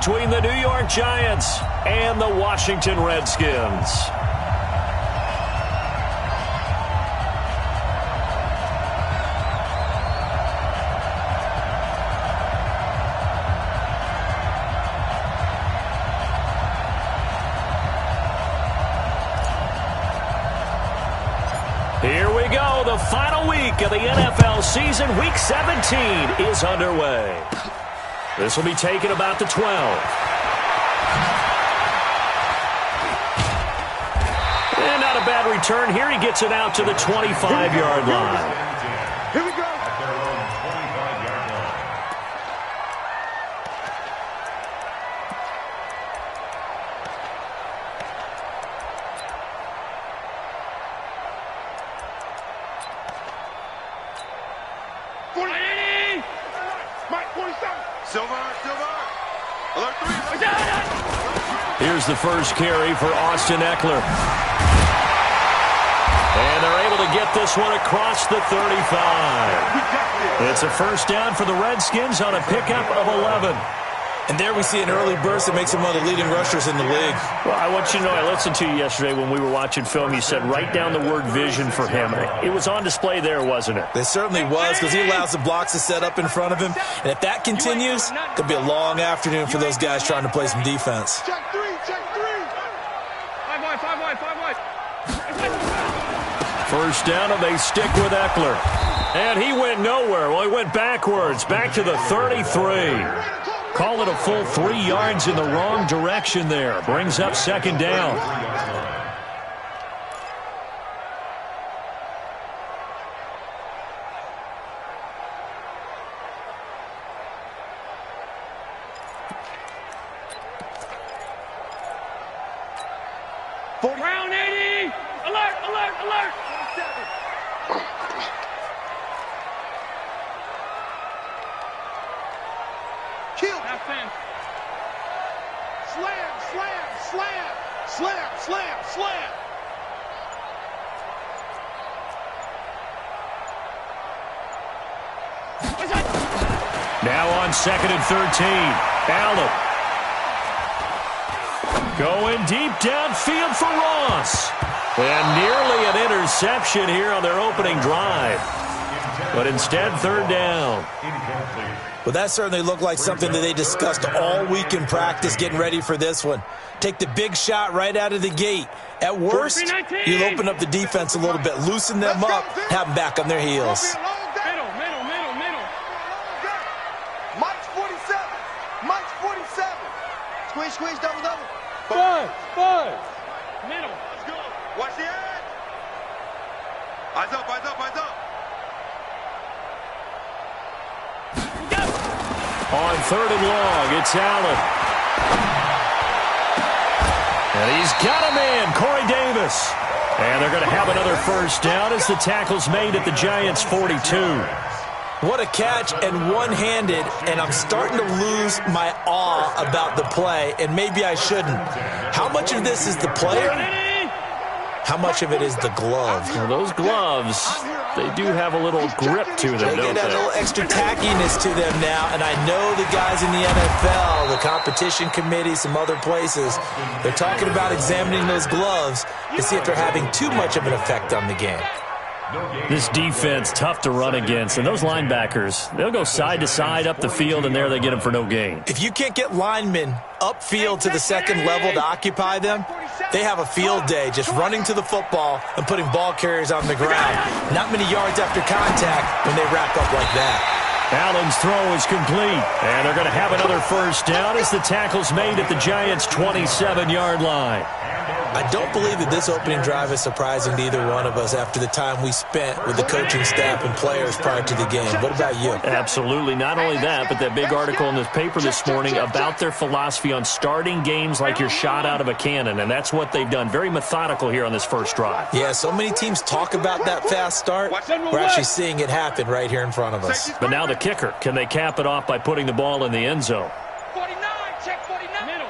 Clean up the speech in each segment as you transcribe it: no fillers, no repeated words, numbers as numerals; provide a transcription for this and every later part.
between the New York Giants and the Washington Redskins. Here we go. The final week of the NFL season. Week 17 is underway. This will be taken about the 12. And not a bad return here. He gets it out to the 25-yard line. Here we go. Here's the first carry for Austin Ekeler. And they're able to get this one across the 35. It's a first down for the Redskins on a pickup of 11. And there we see an early burst that makes him one of the leading rushers in the league. Well, I want you to know, I listened to you yesterday when we were watching film. You said write down the word vision for him. It was on display there, wasn't it? It certainly was, because he allows the blocks to set up in front of him. And if that continues, it could be a long afternoon for those guys trying to play some defense. Check three. Five wide. First down, and they stick with Ekeler. And he went nowhere. Well, he went backwards, back to the 33. Call it a full 3 yards in the wrong direction there. Brings up second down. Round 80. Alert. Kill. Have fence. Slam. Now on 2nd and 13. Allen. Going deep downfield for Ross. And nearly an interception here on their opening drive. But instead, third down. Well, that certainly looked like something that they discussed all week in practice getting ready for this one. Take the big shot right out of the gate. At worst, you'll open up the defense a little bit, loosen them up, have them back on their heels. Middle. Mike's 47. Squeeze, double. Five. Middle. Let's go. Watch the edge. Eyes up. On 3rd and long, it's Allen. And he's got a man, Corey Davis. And they're going to have another first down as the tackle's made at the Giants' 42. What a catch, and one-handed, and I'm starting to lose my awe about the play, and maybe I shouldn't. How much of this is the player? How much of it is the glove? Well, those gloves, they do have a little grip to them, don't They get a little extra tackiness to them now, and I know the guys in the NFL, the competition committee, some other places, they're talking about examining those gloves to see if they're having too much of an effect on the game. This defense, tough to run against. And those linebackers, they'll go side to side up the field, and there they get them for no gain. If you can't get linemen upfield to the second level to occupy them, they have a field day just running to the football and putting ball carriers on the ground. Not many yards after contact when they wrap up like that. Allen's throw is complete, and they're going to have another first down as the tackle's made at the Giants' 27-yard line. I don't believe that this opening drive is surprising to either one of us after the time we spent with the coaching staff and players prior to the game. What about you? Absolutely. Not only that, but that big article in the paper this morning about their philosophy on starting games like you're shot out of a cannon, and that's what they've done. Very methodical here on this first drive. Yeah, so many teams talk about that fast start. We're actually seeing it happen right here in front of us. But now the kicker. Can they cap it off by putting the ball in the end zone? 49, check 49. Middle.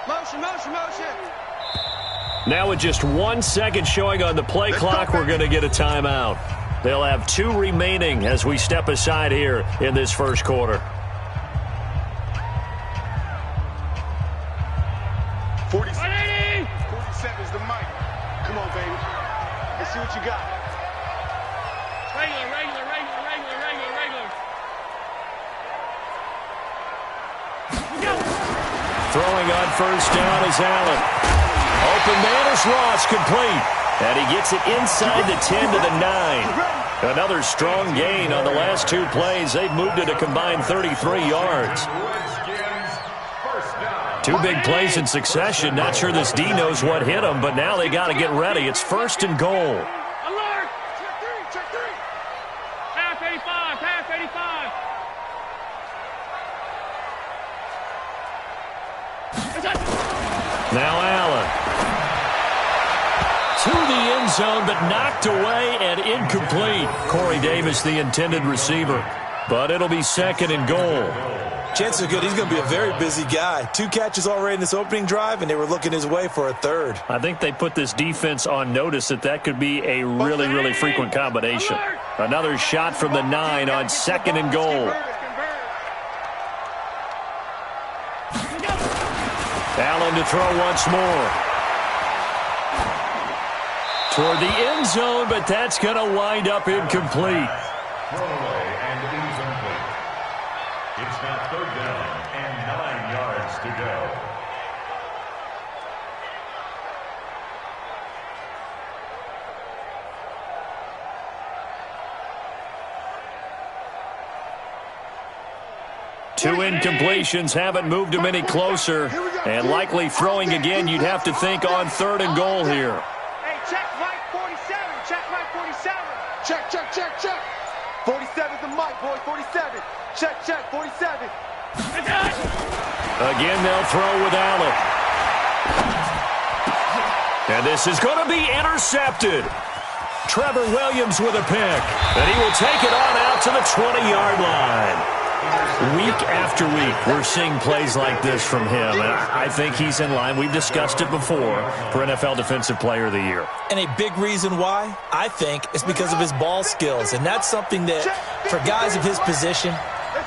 49. Motion. Now with just 1 second showing on the play clock, we're going to get a timeout. They'll have 2 remaining as we step aside here in this first quarter. 47's the mic. Come on, baby. Let's see what you got. Regular. Throwing on first down is Allen. Open man is Ross, complete. And he gets it inside the 10 to the 9. Another strong gain on the last two plays. They've moved it a combined 33 yards. Two big plays in succession. Not sure this D knows what hit him, but now they got to get ready. It's first and goal. Alert! Check three. Half 85. Now Allen. To the end zone, but knocked away and incomplete. Corey Davis, the intended receiver. But it'll be second and goal. Chances are good he's going to be a very busy guy. 2 catches already in this opening drive, and they were looking his way for a third. I think they put this defense on notice that could be a really frequent combination. Another shot from the 9 on second and goal. Allen to throw once more. Toward the end zone, but that's going to wind up incomplete. It's now third down and 9 yards to go. Two incompletions haven't moved him any closer. And likely throwing again, you'd have to think on third and goal here. Hey, check right 47. Check. 47's the mic, boy. 47. Check, 47. Again, they'll throw with Allen. And this is going to be intercepted. Trevor Williams with a pick. And he will take it on out to the 20-yard line. Week after week, we're seeing plays like this from him, and I think he's in line. We've discussed it before for NFL Defensive Player of the Year. And a big reason why, I think, is because of his ball skills. And that's something that, for guys of his position,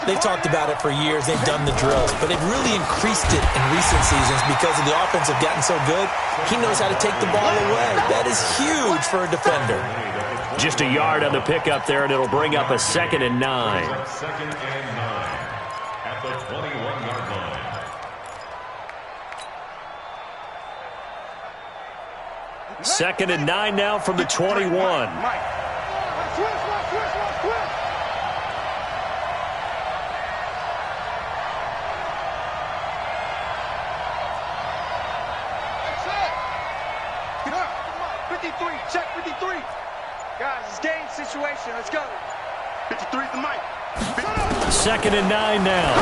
they've talked about it for years. They've done the drills. But they've really increased it in recent seasons because of the offense have gotten so good. He knows how to take the ball away. That is huge for a defender. Just a yard on the pickup there, and it'll bring up a 2nd and 9. Second and 9 at the 21-yard line. 2nd and 9 now from the 21. Check 53. Guys, it's game situation. Let's go. 53's the mic. 2nd and 9 now.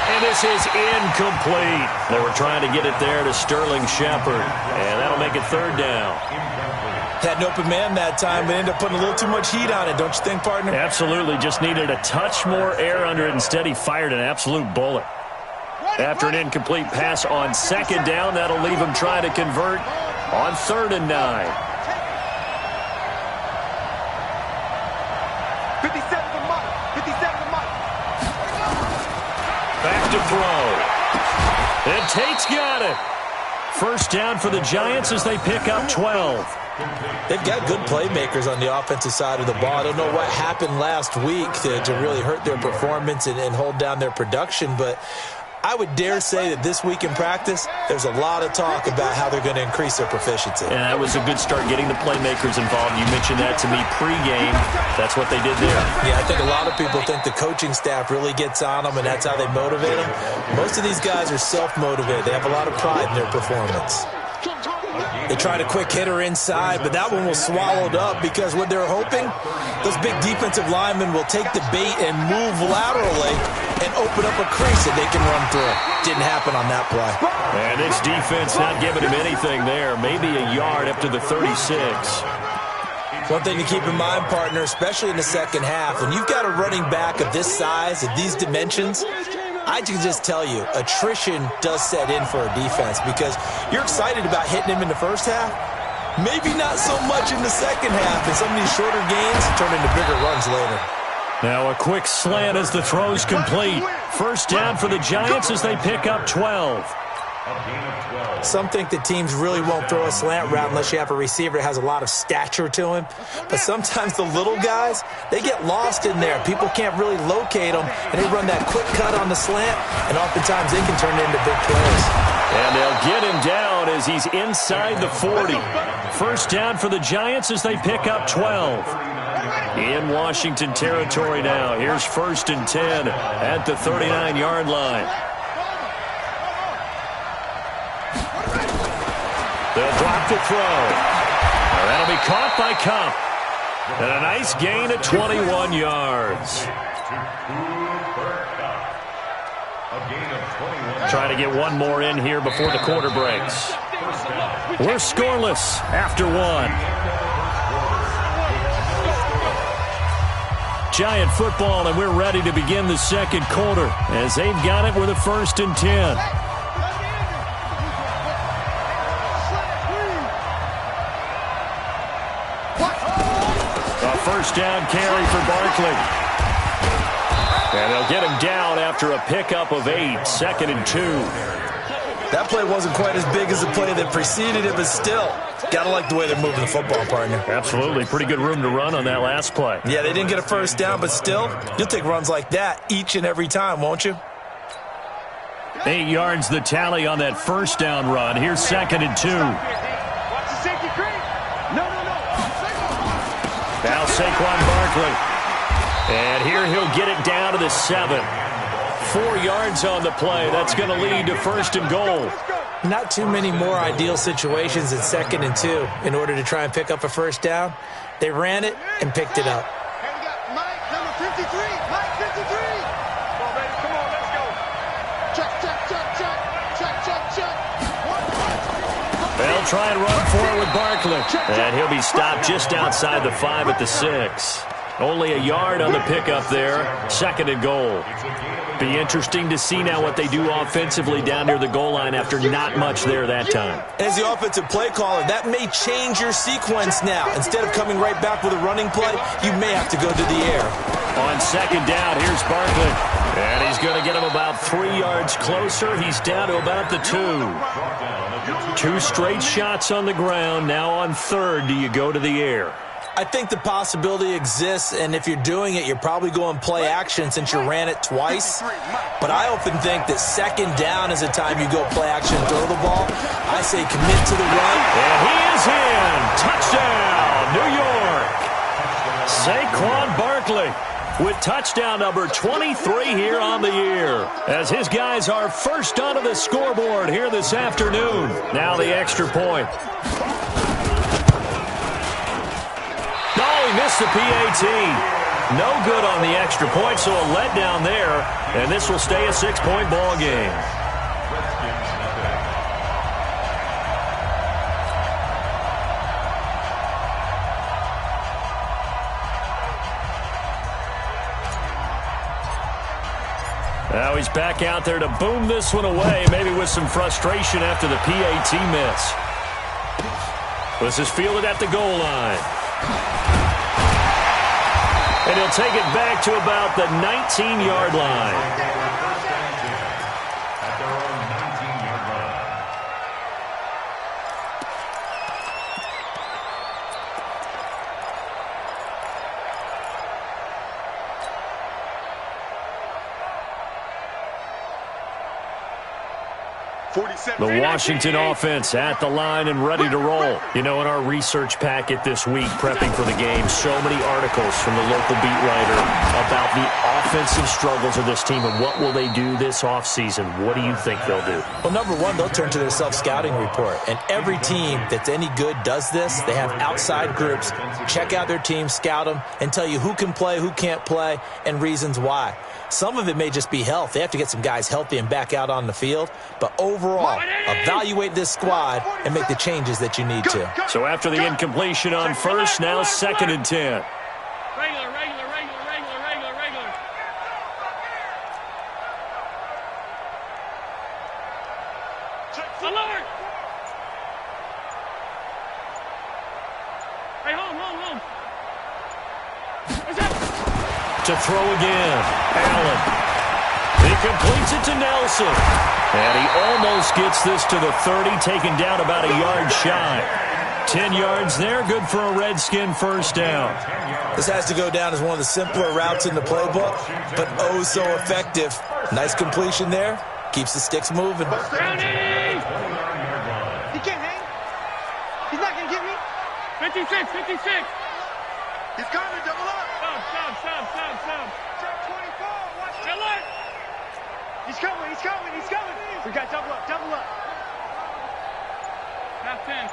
And this is incomplete. They were trying to get it there to Sterling Shepard. And that'll make it third down. Had an open man that time, but ended up putting a little too much heat on it, don't you think, partner? Absolutely. Just needed a touch more air under it. Instead, he fired an absolute bullet. After an incomplete pass on 2nd down, that'll leave him trying to convert on 3rd and 9. 57's the mic. 57's the mic. Back to throw. And Tate's got it. First down for the Giants as they pick up 12. They've got good playmakers on the offensive side of the ball. I don't know what happened last week to really hurt their performance and hold down their production, but I would dare say that this week in practice, there's a lot of talk about how they're going to increase their proficiency. And that was a good start getting the playmakers involved. You mentioned that to me pregame. That's what they did there. Yeah, I think a lot of people think the coaching staff really gets on them, and that's how they motivate them. Most of these guys are self-motivated. They have a lot of pride in their performance. They tried a quick hitter inside, but that one was swallowed up because what they're hoping, those big defensive linemen will take the bait and move laterally and open up a crease that they can run through. Didn't happen on that play. And this defense not giving him anything there. Maybe a yard up to the 36. One thing to keep in mind, partner, especially in the second half, when you've got a running back of this size, of these dimensions, I can just tell you, attrition does set in for a defense because you're excited about hitting him in the first half. Maybe not so much in the second half, and some of these shorter gains turn into bigger runs later. Now a quick slant as the throw's complete. First down for the Giants as they pick up 12. Some think that teams really won't throw a slant route unless you have a receiver that has a lot of stature to him. But sometimes the little guys, they get lost in there. People can't really locate them, and they run that quick cut on the slant, and oftentimes they can turn it into big plays. And they'll get him down as he's inside the 40. First down for the Giants as they pick up 12. In Washington territory now. Here's 1st and 10 at the 39-yard line. They'll drop the throw. And that'll be caught by Kupp. And a nice gain of 21 yards. Trying to get one more in here before the quarter breaks. We're scoreless after one. Giant football, and we're ready to begin the second quarter as they've got it with a 1st and 10. First down carry for Barkley. And they'll get him down after a pickup of 8, 2nd and 2. That play wasn't quite as big as the play that preceded it, but still, got to like the way they're moving the football, partner. Absolutely. Pretty good room to run on that last play. Yeah, they didn't get a first down, but still, you'll take runs like that each and every time, won't you? 8 yards the tally on that first down run. Here's 2nd and 2. Watch the safety creep. No. Now Saquon Barkley. And here he'll get it down to the 7. 4 yards on the play. That's going to lead to 1st and goal. Not too many more ideal situations than 2nd and 2 in order to try and pick up a first down. They ran it and picked it up. Hey, we got Mike, number 53. Mike, 53. Come on, baby. Come on, let's go. Check. They'll try and run forward with Barkley. And he'll be stopped just outside the 5 at the 6. Only a yard on the pickup there. 2nd and goal. Be interesting to see now what they do offensively down near the goal line after not much there that time. As the offensive play caller, that may change your sequence now. Instead of coming right back with a running play, you may have to go to the air. On 2nd down, here's Barkley. And he's going to get him about 3 yards closer. He's down to about the 2. 2 straight shots on the ground. Now on 3rd, do you go to the air? I think the possibility exists, and if you're doing it, you're probably going play action since you ran it twice. But I often think that 2nd down is the time you go play action and throw the ball. I say commit to the run. And he is in. Touchdown, New York. Saquon Barkley with touchdown number 23 here on the year, as his guys are first onto the scoreboard here this afternoon. Now the extra point. He missed the PAT. No good on the extra point, so a letdown there, and this will stay a 6-point ball game. Now he's back out there to boom this one away, maybe with some frustration after the PAT miss. This is fielded at the goal line. And he'll take it back to about the 19-yard line. The Washington offense at the line and ready to roll. You know, in our research packet this week, prepping for the game, so many articles from the local beat writer about the offensive struggles of this team and what will they do this offseason. What do you think they'll do? Well, number one, they'll turn to their self-scouting report. And every team that's any good does this. They have outside groups. Check out their team, scout them, and tell you who can play, who can't play, and reasons why. Some of it may just be health. They have to get some guys healthy and back out on the field. But overall, evaluate this squad and make the changes that you need to. So after the incompletion on first, now 2nd and 10. Regular. Alert! Hey, home. To throw again. Allen. Big Completes it to Nelson. And he almost gets this to the 30, taken down about a yard shy. 10 yards there, good for a Redskin first down. This has to go down as one of the simpler routes in the playbook, but oh so effective. Nice completion there. Keeps the sticks moving. He can't hang. He's not going to get me. 56, 56. He's coming, double up. Stop. Check 24, watch it. He's coming. We got double up. Half 10.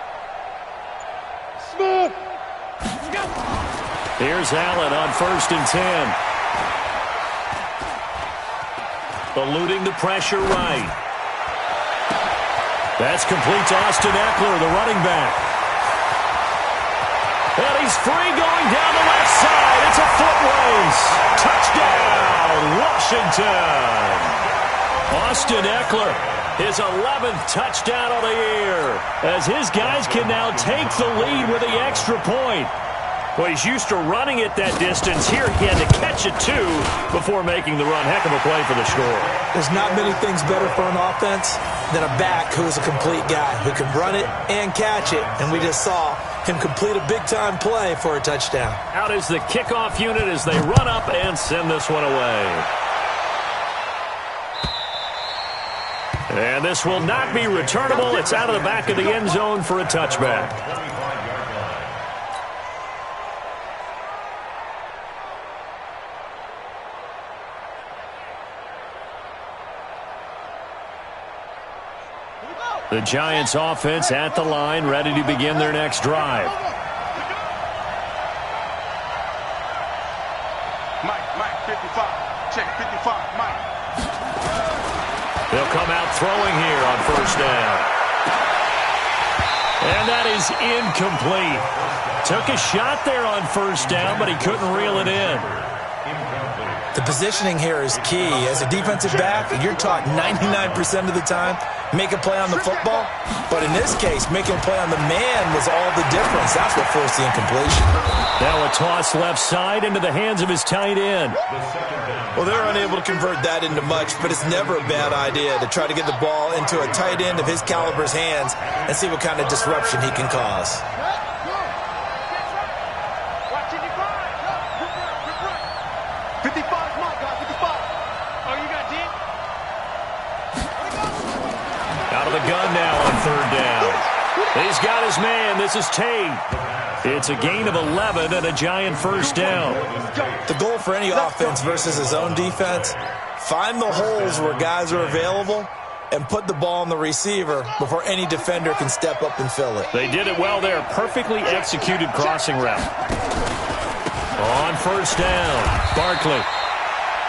Smooth. Here's Allen on 1st and 10. Eluding the pressure right. That's complete to Austin Ekeler, the running back. And he's free going down the left side. It's a foot race. Touchdown, Washington. Austin Ekeler, his 11th touchdown of the year, as his guys can now take the lead with the extra point. Well, he's used to running it that distance. Here he had to catch it, too, before making the run. Heck of a play for the score. There's not many things better for an offense than a back who is a complete guy, who can run it and catch it. And we just saw him complete a big-time play for a touchdown. Out is the kickoff unit as they run up and send this one away. And this will not be returnable. It's out of the back of the end zone for a touchback. The Giants offense at the line, ready to begin their next drive. Mike, 55. Check 55, Mike. They'll come out throwing here on 1st down. And that is incomplete. Took a shot there on 1st down, but he couldn't reel it in. The positioning here is key. As a defensive back, you're taught 99% of the time, make a play on the football. But in this case, making a play on the man was all the difference. That's what forced the incompletion. Now a toss left side into the hands of his tight end. Well, they're unable to convert that into much, but it's never a bad idea to try to get the ball into a tight end of his caliber's hands and see what kind of disruption he can cause. The gun now on 3rd down. He's got his man. This is Tate. It's a gain of 11 and a Giant first down. The goal for any offense versus his own defense, find the holes where guys are available and put the ball on the receiver before any defender can step up and fill it. They did it well there. Perfectly executed crossing route. On 1st down, Barkley.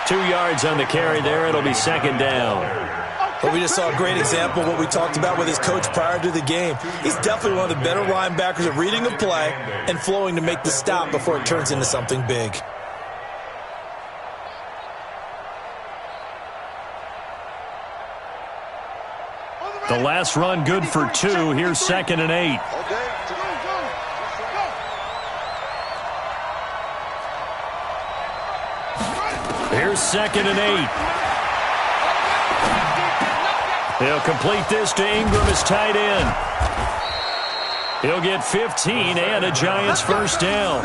2 yards on the carry there. It'll be 2nd down. But we just saw a great example of what we talked about with his coach prior to the game. He's definitely one of the better linebackers at reading a play and flowing to make the stop before it turns into something big. The last run good for 2. Here's 2nd and 8. Here's 2nd and 8. He'll complete this to Ingram as tight end. He'll get 15 and a Giants first down.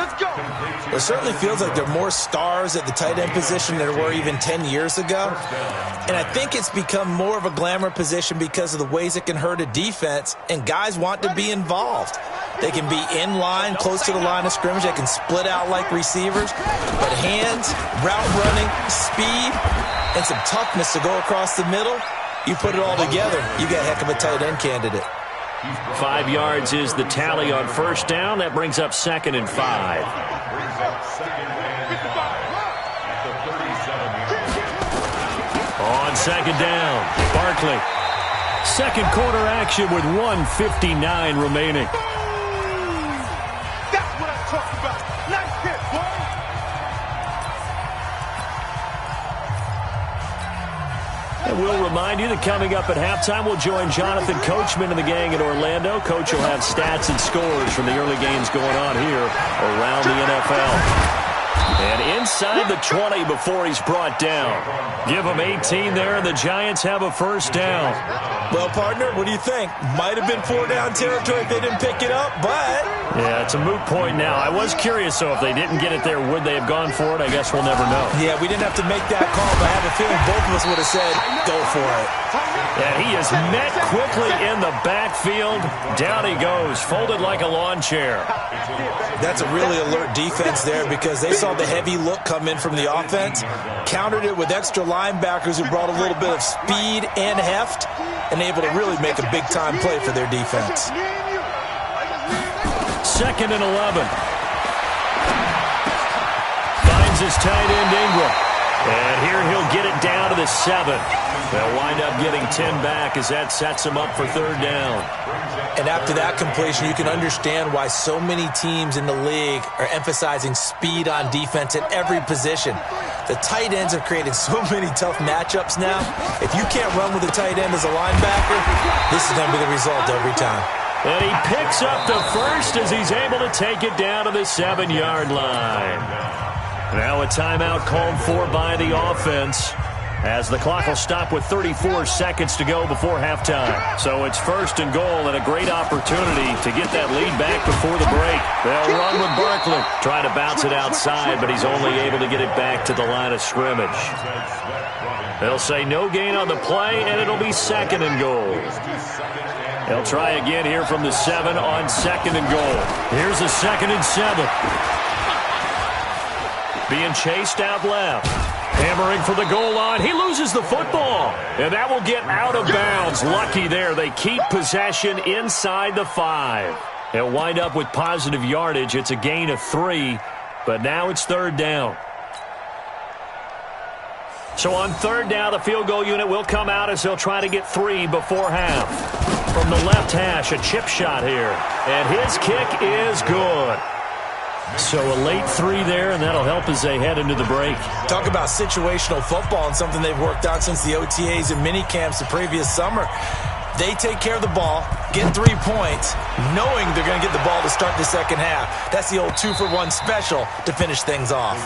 It certainly feels like there are more stars at the tight end position than there were even 10 years ago. And I think it's become more of a glamour position because of the ways it can hurt a defense, and guys want to be involved. They can be in line, close to the line of scrimmage. They can split out like receivers. But hands, route running, speed, and some toughness to go across the middle, you put it all together, you got a heck of a tight end candidate. 5 yards is the tally on 1st down. That brings up 2nd and 5. On 2nd down, Barkley. 2nd quarter action with 1:59 remaining. That's what I'm talking about. Nice hit, boy. And we'll remind you that coming up at halftime, we'll join Jonathan Coachman and the gang in Orlando. Coach will have stats and scores from the early games going on here around the NFL. And inside the 20 before he's brought down. Give him 18 there, and the Giants have a first down. Well, partner, what do you think? Might have been 4-down territory if they didn't pick it up, but... Yeah, it's a moot point now. I was curious, so if they didn't get it there, would they have gone for it? I guess we'll never know. Yeah, we didn't have to make that call, but I have a feeling both of us would have said, go for it. And he is met quickly in the backfield. Down he goes, folded like a lawn chair. That's a really alert defense there because they saw the heavy look come in from the offense, countered it with extra linebackers who brought a little bit of speed and heft, and able to really make a big-time play for their defense. 2nd and 11. Finds his tight end, Ingram. And here he'll get it down to the 7. They'll wind up getting 10 back as that sets him up for 3rd down. And after that completion, you can understand why so many teams in the league are emphasizing speed on defense at every position. The tight ends have created so many tough matchups now. If you can't run with a tight end as a linebacker, this is going to be the result every time. And he picks up the first as he's able to take it down to the 7-yard line. Now a timeout called for by the offense, as the clock will stop with 34 seconds to go before halftime. So it's 1st and goal and a great opportunity to get that lead back before the break. They'll run with Barkley. Try to bounce it outside, but he's only able to get it back to the line of scrimmage. They'll say no gain on the play, and it'll be 2nd and goal. They'll try again here from the 7 on 2nd and goal. Here's a 2nd and 7. Being chased out left. Hammering for the goal line. He loses the football. And that will get out of bounds. Lucky there. They keep possession inside the 5. They'll wind up with positive yardage. It's a gain of 3. But now it's 3rd down. So on 3rd down, the field goal unit will come out as they'll try to get 3 before half. From the left hash, a chip shot here. And his kick is good. So a late 3 there, and that'll help as they head into the break. Talk about situational football and something they've worked on since the OTAs and mini camps the previous summer. They take care of the ball, get 3 points, knowing they're going to get the ball to start the second half. That's the old 2-for-1 special to finish things off.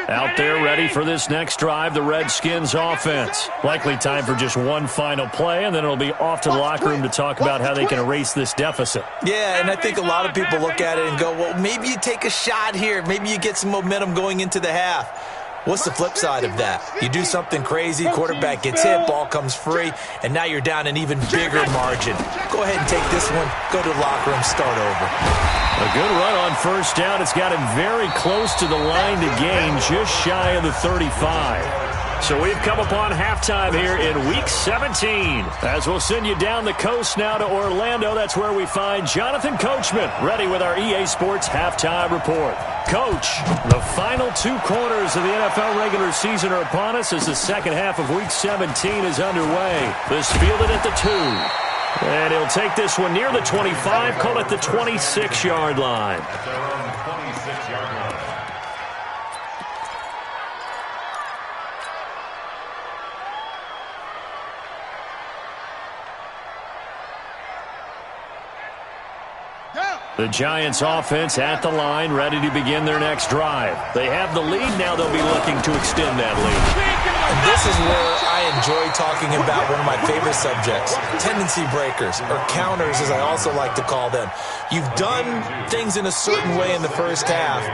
Out there ready for this next drive, the Redskins offense. Likely time for just one final play, and then it'll be off to the locker room to talk about how they can erase this deficit. Yeah, and I think a lot of people look at it and go, well, maybe you take a shot here. Maybe you get some momentum going into the half. What's the flip side of that? You do something crazy, quarterback gets hit, ball comes free, and now you're down an even bigger margin. Go ahead and take this one, go to the locker room, start over. A good run on 1st down. It's got him very close to the line to gain, just shy of the 35. So we've come upon halftime here in Week 17. As we'll send you down the coast now to Orlando, that's where we find Jonathan Coachman, ready with our EA Sports Halftime Report. Coach, the final 2 quarters of the NFL regular season are upon us as the second half of Week 17 is underway. This fielded at the 2. And he'll take this one near the 25, call it the 26-yard line. At their own 26-yard line. The Giants offense at the line, ready to begin their next drive. They have the lead. Now they'll be looking to extend that lead. And this is where I enjoy talking about one of my favorite subjects, tendency breakers, or counters as I also like to call them. You've done things in a certain way in the first half,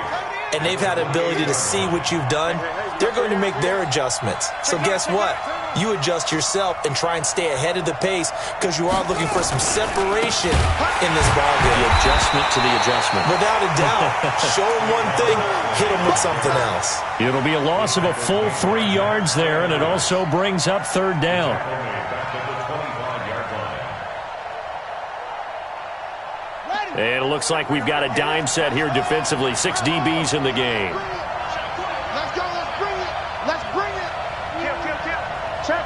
and they've had the ability to see what you've done. They're going to make their adjustments. So guess what? You adjust yourself and try and stay ahead of the pace because you are looking for some separation in this ballgame. The adjustment to the adjustment. Without a doubt. Show them one thing, hit them with something else. It'll be a loss of a full 3 yards there, and it also brings up 3rd down. And it looks like we've got a dime set here defensively. 6 DBs in the game. Let's go. Let's bring it. Let's bring it. Kill. Check.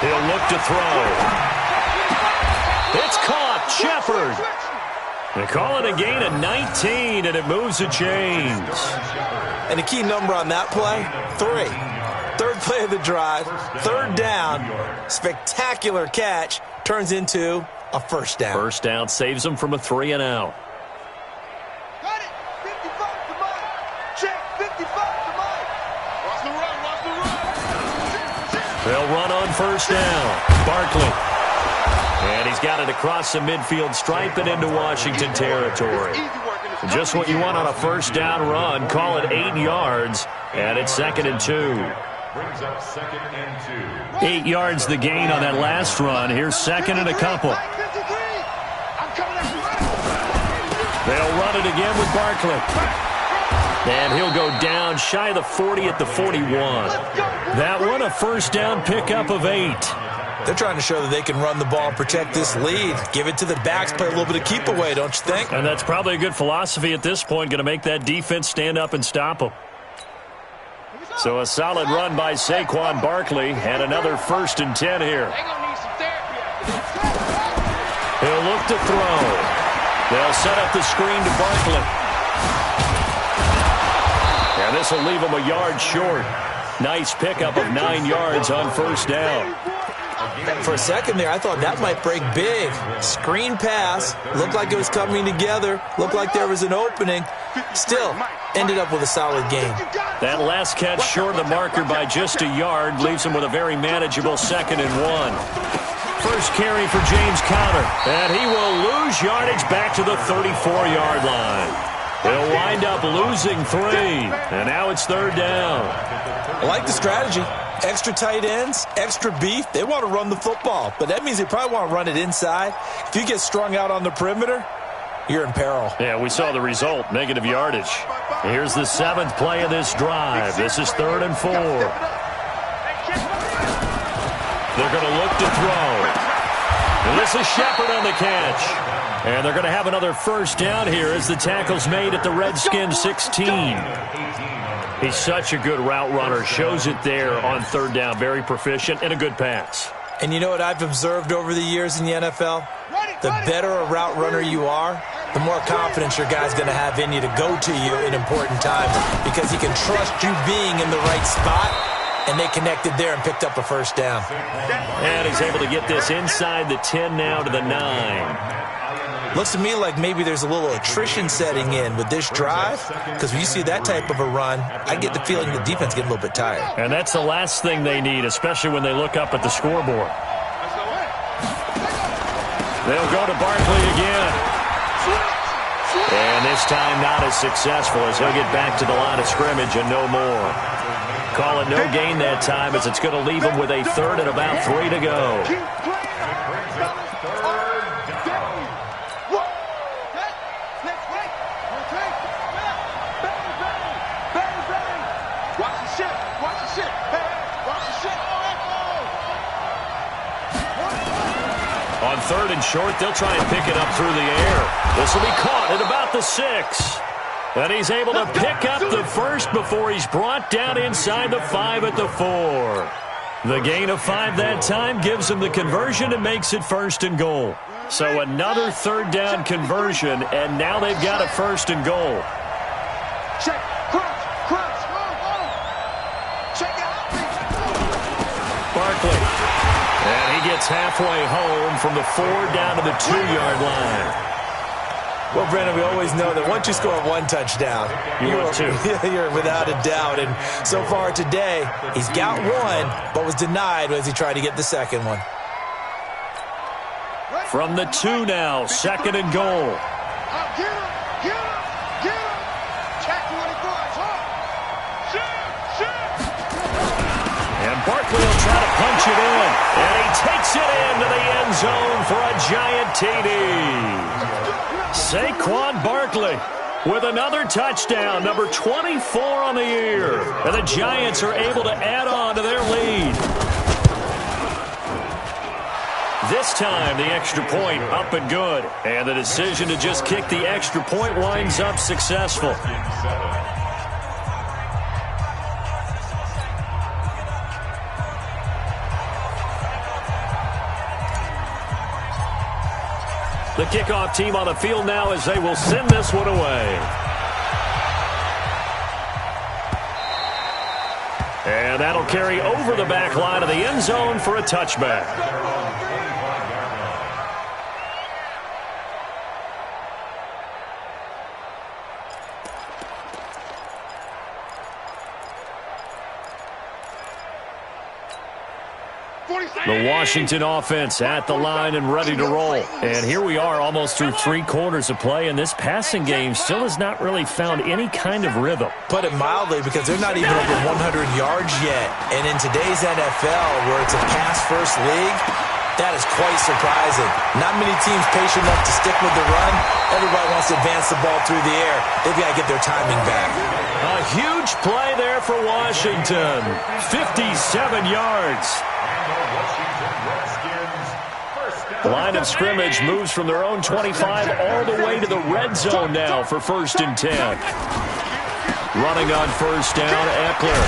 He'll look to throw. It's caught Shepard. They call it a gain of 19, and it moves the chains. And the key number on that play, 3. Third play of the drive, third down, spectacular catch, turns into a first down. First down saves them from a 3-and-out. Got it. 55 to Mike. Check 55 to Mike. Watch the run. Watch the run. They'll run on first down. Barkley. And he's got it across the midfield stripe and into Washington territory. Just what you want on a first down run. Call it 8 yards, and it's 2nd and 2. Brings up 2nd and 2. 8 yards the gain on that last run. Here's 2nd and a couple. They'll run it again with Barkley. And he'll go down shy of the 40 at the 41. That one a first down pickup of 8. They're trying to show that they can run the ball and protect this lead. Give it to the backs, play a little bit of keep away, don't you think? And that's probably a good philosophy at this point, going to make that defense stand up and stop them. So a solid run by Saquon Barkley, and another 1st and 10 here. He'll look to throw. They'll set up the screen to Barkley. And this will leave him a yard short. Nice pickup of 9 yards on first down. For a second there, I thought that might break big. Screen pass, looked like it was coming together, looked like there was an opening. Still, ended up with a solid gain. That last catch short of the marker by just a yard leaves him with a very manageable 2nd and 1. First carry for James Conner, and he will lose yardage back to the 34-yard line. He'll wind up losing 3, and now it's 3rd down. I like the strategy. Extra tight ends, extra beef. They want to run the football, but that means they probably want to run it inside. If you get strung out on the perimeter, you're in peril. Yeah, we saw the result, negative yardage. Here's the 7th play of this drive. This is 3rd and 4. They're going to look to throw. And this is Shepard on the catch. And they're going to have another first down here as the tackle's made at the Redskins 16. He's such a good route runner. Shows it there on 3rd down. Very proficient and a good pass. And you know what I've observed over the years in the NFL? The better a route runner you are, the more confidence your guy's going to have in you to go to you in important times because he can trust you being in the right spot, and they connected there and picked up a first down. And he's able to get this inside the 10 now to the 9. Looks to me like maybe there's a little attrition setting in with this drive, because when you see that type of a run, I get the feeling the defense getting a little bit tired. And that's the last thing they need, especially when they look up at the scoreboard. They'll go to Barkley again. And this time not as successful as he'll get back to the line of scrimmage and no more. Call it no gain that time as it's going to leave him with a 3rd and about 3 to go. On 3rd and short, they'll try and pick it up through the air. This will be caught at about the 6. And he's able to pick up the first before he's brought down inside the 5 at the 4. The gain of 5 that time gives him the conversion and makes it 1st and goal. So another 3rd down conversion, and now they've got a 1st and goal. Check, cross, check out. Barkley. And he gets halfway home from the 4 down to the 2-yard line. Well, Brandon, we always know that once you score 1 touchdown, you're without a doubt. And so far today, he's got 1, but was denied as he tried to get the 2nd one. From the 2 now, 2nd and goal. Get him. Check 24. Shoot. And Barkley will try to punch it in. And he takes it into the end zone for a giant TD. Saquon Barkley with another touchdown, number 24 on the year. And the Giants are able to add on to their lead. This time, the extra point up and good. And the decision to just kick the extra point winds up successful. The kickoff team on the field now as they will send this one away. And that'll carry over the back line of the end zone for a touchback. The Washington offense at the line and ready to roll. And here we are almost through 3 quarters of play, and this passing game still has not really found any kind of rhythm. Put it mildly, because they're not even over 100 yards yet. And in today's NFL, where it's a pass-first league, that is quite surprising. Not many teams patient enough to stick with the run. Everybody wants to advance the ball through the air. They've got to get their timing back. A huge play there for Washington. 57 yards. The line of scrimmage moves from their own 25 all the way to the red zone now for 1st and 10. Running on 1st down, Eckler.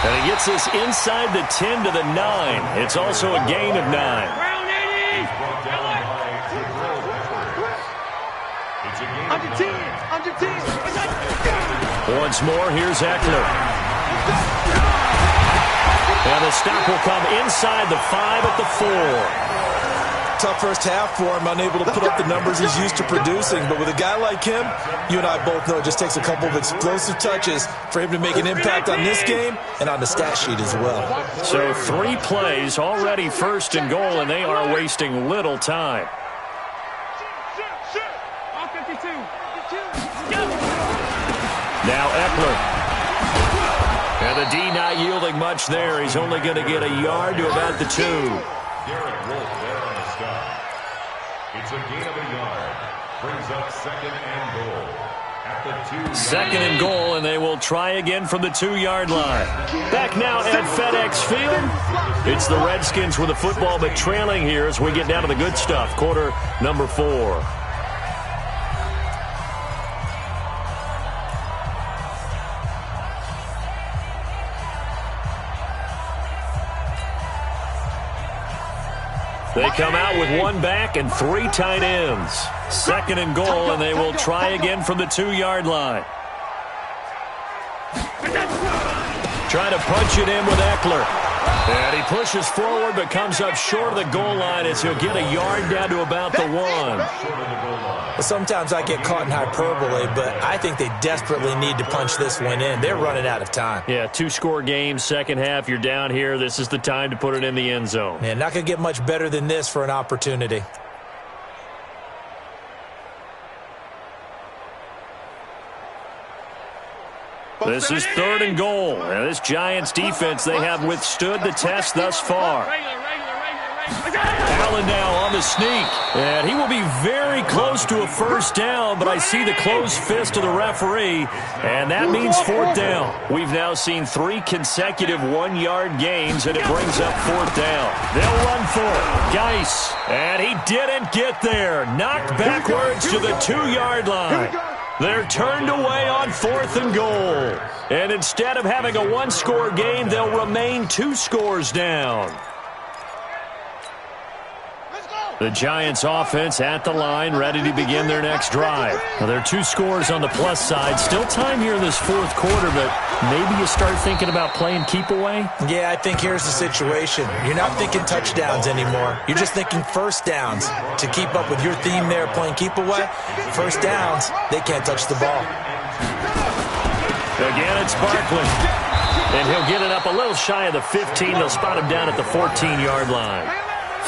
And he gets this inside the 10 to the 9. It's also a gain of 9. Once more, here's Eckler. And the stop will come inside the 5 at the 4. Tough first half for him, unable to put up the numbers he's used to producing. But with a guy like him, you and I both know it just takes a couple of explosive touches for him to make an impact on this game and on the stat sheet as well. So 3 plays, already 1st and goal, and they are wasting little time. Now Eckler. And the D not yielding much there. He's only going to get a yard to about the 2. Derek Wolfe there on the stop. It's a gain of a yard. Brings up 2nd and goal. At the 2. 2nd and goal, and they will try again from the 2-yard line. Back now at FedEx Field. It's the Redskins with the football, but trailing here as we get down to the good stuff. Quarter number 4. They come out with 1 back and 3 tight ends. 2nd and goal, and they will try again from the 2-yard line. Trying to punch it in with Eckler. And he pushes forward but comes up short of the goal line as he'll get a yard down to about the 1. Sometimes I get caught in hyperbole, but I think they desperately need to punch this one in. They're running out of time. Yeah, 2-score game, second half, you're down here. This is the time to put it in the end zone. Yeah, not going to get much better than this for an opportunity. This is 3rd and goal. And this Giants defense, they have withstood the test thus far. Allen now on the sneak. And he will be very close to a 1st down, but I see the closed fist of the referee, and that means 4th down. We've now seen 3 consecutive 1-yard gains, and it brings up 4th down. They'll run for it. Geis, and he didn't get there. Knocked backwards to the 2-yard line. They're turned away on 4th and goal. And instead of having a 1-score game, they'll remain 2 scores down. The Giants offense at the line, ready to begin their next drive. Now, there are 2 scores on the plus side. Still time here in this 4th quarter, but maybe you start thinking about playing keep away? Yeah, I think here's the situation. You're not thinking touchdowns anymore. You're just thinking 1st downs. To keep up with your theme there, playing keep away, 1st downs, they can't touch the ball. Again, it's Barkley. And he'll get it up a little shy of the 15. They'll spot him down at the 14-yard line.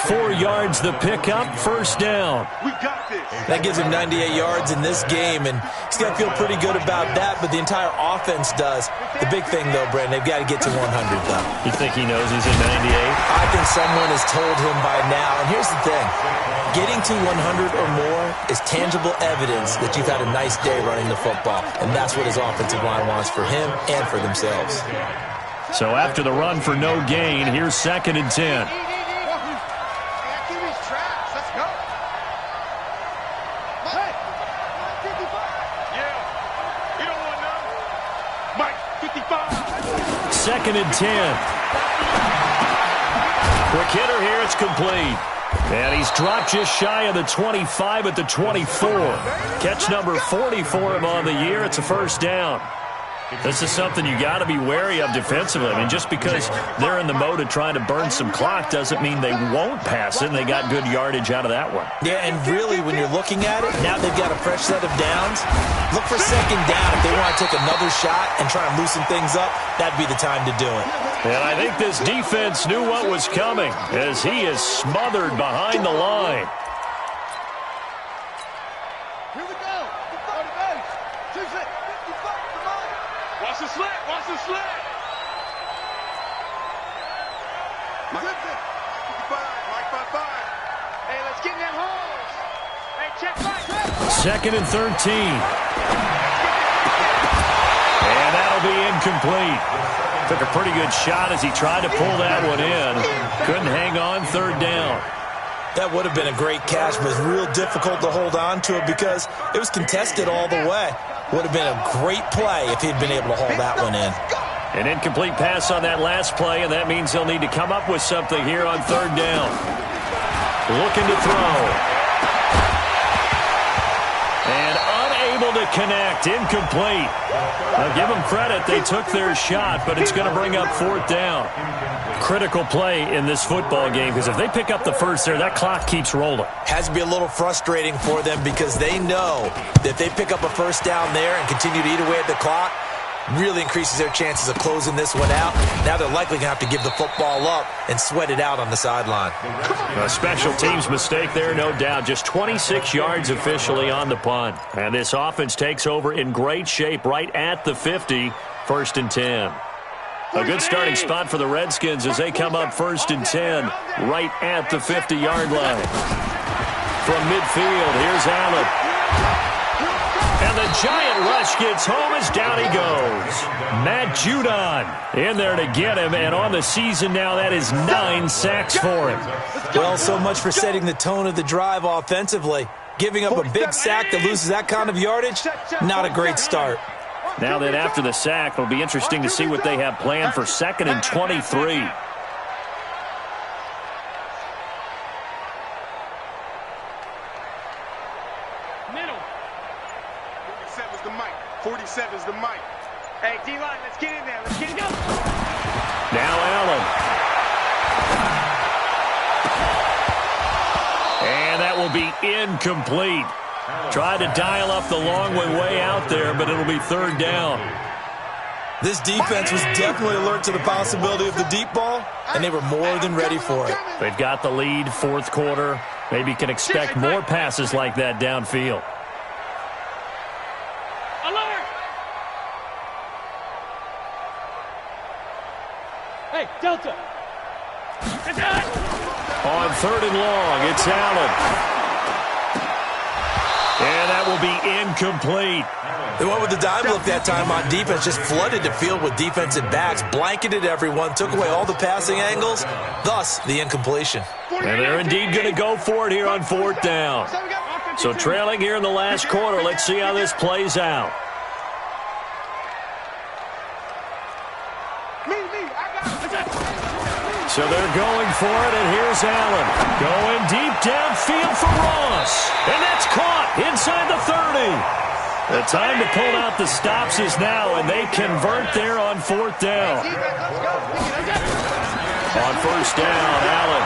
4 yards the pickup, 1st down. That gives him 98 yards in this game, and he's got to feel pretty good about that, but the entire offense does. The big thing, though, Brandon, they've got to get to 100, though. You think he knows he's at 98? I think someone has told him by now, and here's the thing. Getting to 100 or more is tangible evidence that you've had a nice day running the football, and that's what his offensive line wants for him and for themselves. So after the run for no gain, here's 2nd and 10. Second and 10. Quick hitter here, it's complete. And he's dropped just shy of the 25 at the 24. Catch number 40 for him on the year. It's a first down. This is something you got to be wary of defensively. I mean, just because they're in the mode of trying to burn some clock doesn't mean they won't pass it, and they got good yardage out of that one. Yeah, and really, when you're looking at it, now they've got a fresh set of downs. Look for second down. If they want to take another shot and try and loosen things up, that'd be the time to do it. And I think this defense knew what was coming as he is smothered behind the line. Here we go. Watch the slant. Watch the slant. Mike 5. Hey, let's get in them holes. Hey, check back. Second and 13. And that'll be incomplete. Took a pretty good shot as he tried to pull that one in. Couldn't hang on third down. That would have been a great catch, but it's real difficult to hold on to it because it was contested all the way. Would have been a great play if he'd been able to hold that one in. An incomplete pass on that last play, and that means they'll need to come up with something here on third down. Looking to throw. And unable to connect. Incomplete. Now give them credit. They took their shot, but it's going to bring up fourth down. Critical play in this football game because if they pick up the first there, that clock keeps rolling. Has to be a little frustrating for them because they know that if they pick up a first down there and continue to eat away at the clock, really increases their chances of closing this one out. Now they're likely going to have to give the football up and sweat it out on the sideline. A special teams mistake there, no doubt. Just 26 yards officially on the punt. And this offense takes over in great shape right at the 50, first and 10. A good starting spot for the Redskins as they come up first and 10 right at the 50-yard line. From midfield, here's Allen. And the giant rush gets home as down he goes. Matt Judon in there to get him, and on the season now, that is 9 sacks for him. Well, so much for setting the tone of the drive offensively. Giving up a big sack that loses that kind of yardage, not a great start. Now then, after the sack, it'll be interesting to see what they have planned for second and 23. Middle. 47's the mic. 47's the mic. Hey, D-line, let's get in there. Let's get it up. Now Allen. And that will be incomplete. Tried to dial up the long way out there, but it'll be third down. This defense was definitely alert to the possibility of the deep ball, and they were more than ready for it. They've got the lead, fourth quarter. Maybe can expect more passes like that downfield. Alert! Hey, Delta! On third and long, it's Allen. And that will be incomplete. They went with the dime look that time on defense, just flooded the field with defensive backs, blanketed everyone, took away all the passing angles, thus the incompletion. And they're indeed going to go for it here on fourth down. So trailing here in the last quarter, let's see how this plays out. So they're going for it, and here's Allen. Going deep downfield for Ross. And that's caught inside the 30. The time to pull out the stops is now, and they convert there on fourth down. On first down, Allen.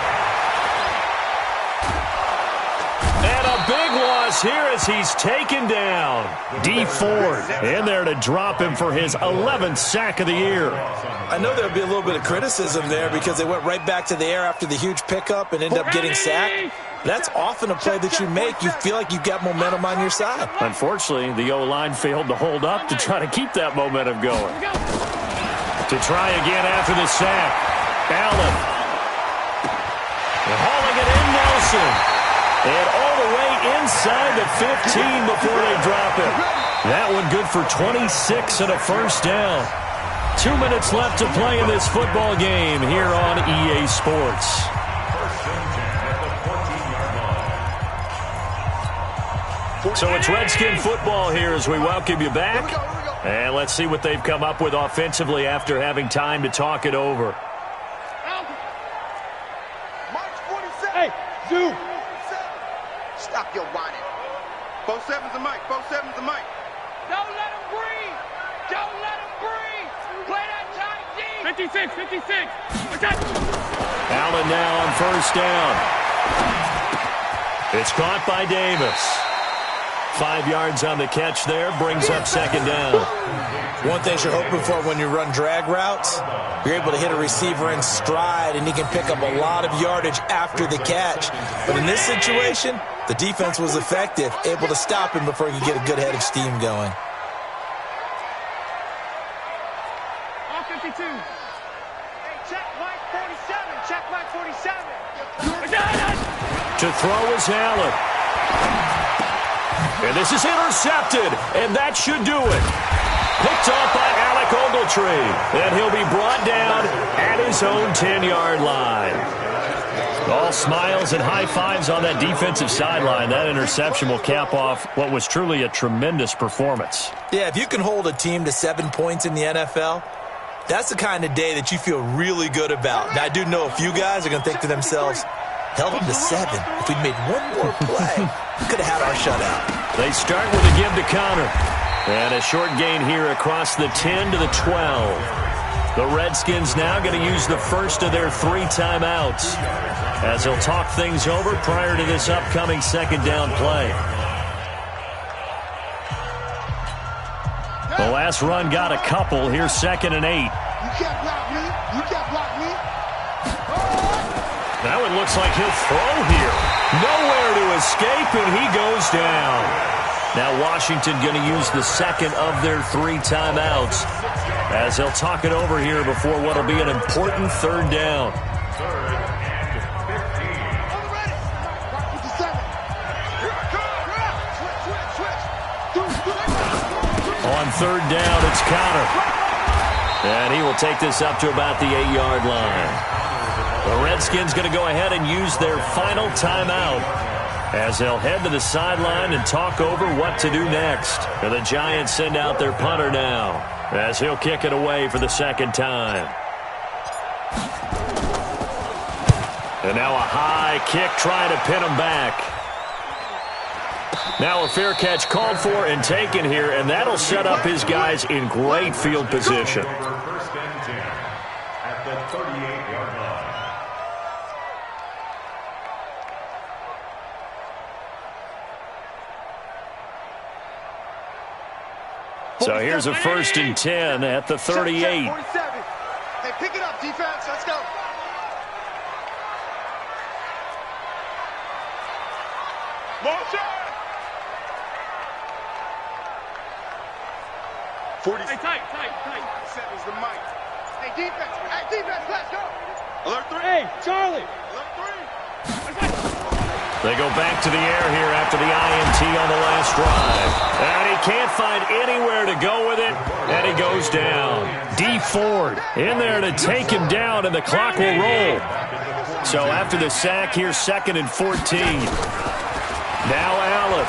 And a big loss here as he's taken down. Dee Ford in there to drop him for his 11th sack of the year. I know there'll be a little bit of criticism there because they went right back to the air after the huge pickup and ended up getting sacked. That's often a play that you make. You feel like you've got momentum on your side. Unfortunately, the O-line failed to hold up to try to keep that momentum going. To try again after the sack. Allen. And hauling it in, Nelson. And all the way inside the 15 before they drop it. That one good for 26 and a first down. 2 minutes left to play in this football game here on EA Sports. So it's Redskin football here as we welcome you back. And let's see what they've come up with offensively after having time to talk it over. Hey, Zoo, 56, 56. Allen now on first down. It's caught by Davis. 5 yards on the catch there, brings up second down. One thing you're hoping for when you run drag routes, you're able to hit a receiver in stride, and he can pick up a lot of yardage after the catch. But in this situation, the defense was effective, able to stop him before he could get a good head of steam going. All 52. Hey, check Mike 47. Check Mike 47. To throw is Allen. And this is intercepted, and that should do it. Picked off by Alec Ogletree, and he'll be brought down at his own 10-yard line. All smiles and high fives on that defensive sideline. That interception will cap off what was truly a tremendous performance. Yeah, if you can hold a team to 7 points in the NFL, that's the kind of day that you feel really good about. Now, I do know a few guys are going to think to themselves, held them to 7. If we'd made one more play, we could have had our shutout. They start with a give to counter. And a short gain here across the 10 to the 12. The Redskins now going to use the first of their 3 timeouts as they'll talk things over prior to this upcoming second down play. The last run got a couple. Here's 2nd and 8. You can't block me. You can't block me. Now it looks like he'll throw here. Nowhere to escape, and he goes down. Now Washington going to use the second of their 3 timeouts as they'll talk it over here before what will be an important third down. On third down, it's Counter. And he will take this up to about the 8-yard line. The Redskins going to go ahead and use their final timeout as they'll head to the sideline and talk over what to do next. And the Giants send out their punter now as he'll kick it away for the second time. And now a high kick trying to pin him back. Now a fair catch called for and taken here, and that'll set up his guys in great field position. First and 10 at the 38-yard line. So here's a 1st and 10 at the 38. Check, 47. Hey, pick it up, defense. Let's go. Motion. 40. Hey, tight. Set is the mic. Hey, defense, let's go. Alert 3. Hey, Charlie. Alert 3. They go back to the air here after the INT on the last drive. And he can't find anywhere to go with it, and he goes down. D Ford in there to take him down, and the clock will roll. So after the sack, here's 2nd and 14. Now Allen.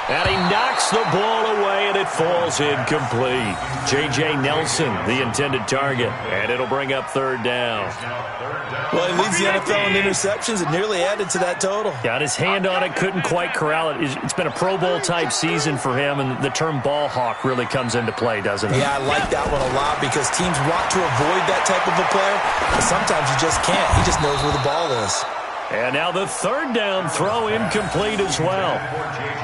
And he knocks the ball away, and it falls incomplete. J.J. Nelson, the intended target, and it'll bring up third down. Well, he leads the NFL in interceptions and nearly added to that total. Got his hand on it, couldn't quite corral it. It's been a Pro Bowl-type season for him, and the term ball hawk really comes into play, doesn't it? Yeah, I like that one a lot because teams want to avoid that type of a player, but sometimes you just can't. He just knows where the ball is. And now the third down throw incomplete as well.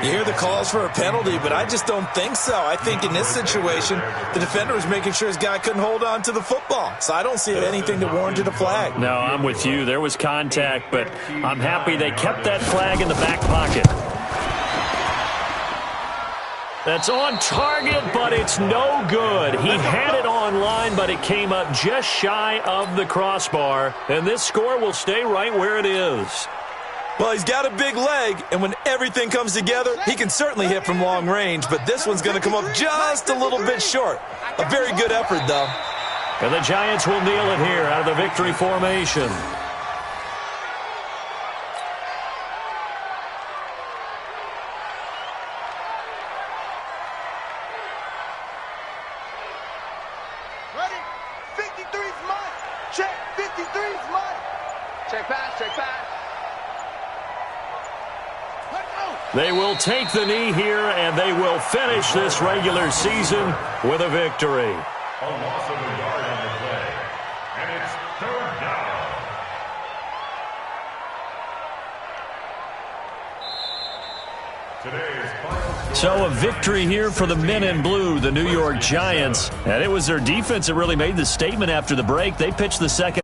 You hear the calls for a penalty, but I just don't think so. I think in this situation, the defender was making sure his guy couldn't hold on to the football. So I don't see anything that warranted a flag. No, I'm with you. There was contact, but I'm happy they kept that flag in the back pocket. That's on target, but it's no good. He had it on line, but it came up just shy of the crossbar. And this score will stay right where it is. Well, he's got a big leg, and when everything comes together, he can certainly hit from long range, but this one's going to come up just a little bit short. A very good effort, though. And the Giants will kneel it here out of the victory formation. Ready? 53's mine. Check. 53's mine. Check pass. Check pass. Let go. They will take the knee here, and they will finish this regular season with a victory. A loss of a yard on the play, and it's third down. Today's final. So a victory here for the men in blue, the New York Giants. And it was their defense that really made the statement after the break. They pitched the second.